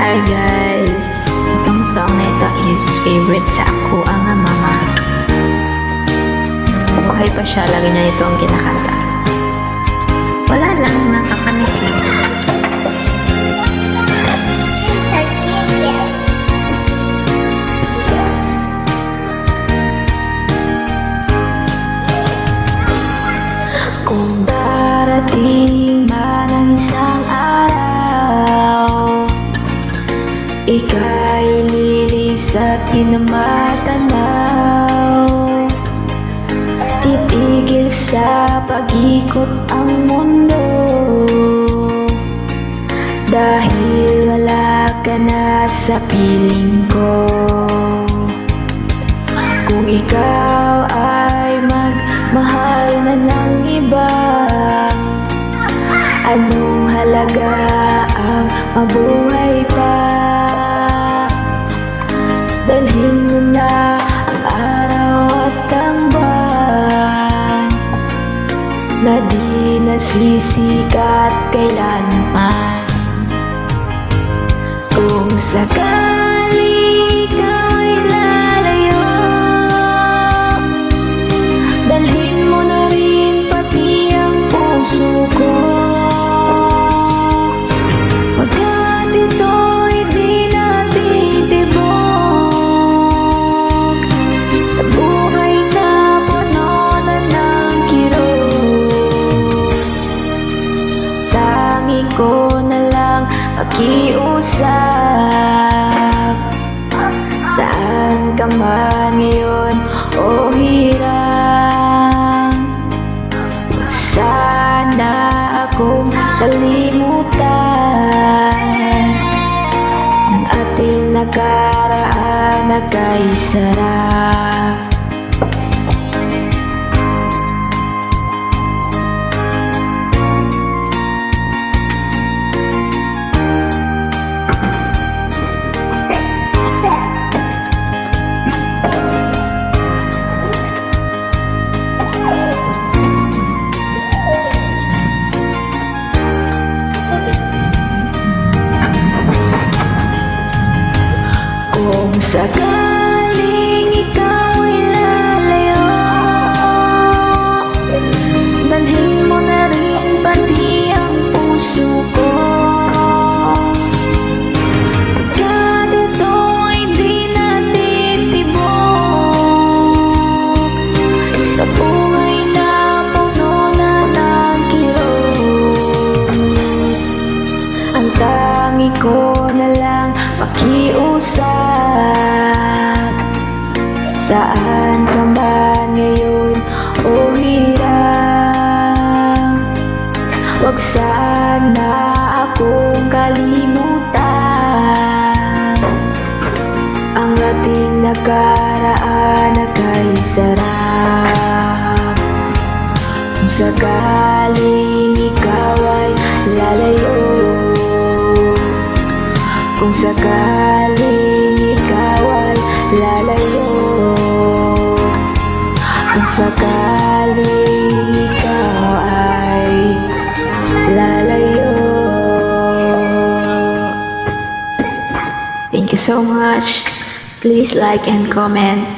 Hi guys! Itong song na ito is favorite sa ako ang mama. Buhay pa siya, lagi niya ito ang kinakanta. Wala lang, nakakanig lang. Kung darating man ang isang araw, ika'y lilis at di na matanaw. Titigil sa pag-ikot ang mundo, dahil wala ka na sa piling ko. Kung ikaw ay magmahal na ng iba, anong halaga ang mabuhay pa? Dalhin mo na ang araw at ang buwan na di nasisikat kailanman. Kung sakali ikaw ay lalayo, dalhin mo na rin pati ang puso ko. Pagkat ito'y di natitibok sa buhay na puno na ng kirot, tangi ko na lang pakiusap. Saan ka man ngayon o hirang, huwag sana akong kalimutan ng ating nakaraan na kay sarap. Kung sakaling ikaw ay lalayo, dalhin mo na rin pati ang puso ko. Pagkat ito ay di natitibok sa buhay na puno na ng kirot, ang tangi ko na lang pakiusap. Saan ka man ngayon o hirang, huwag sana akong kalimutan ang ating nakaraan na kay sarap. Kung sakaling ikaw ay lalayo, kung sakaling ikaw ay lalayo, kung sakaling ikaw ay lalayo. Thank you so much. Please like and comment.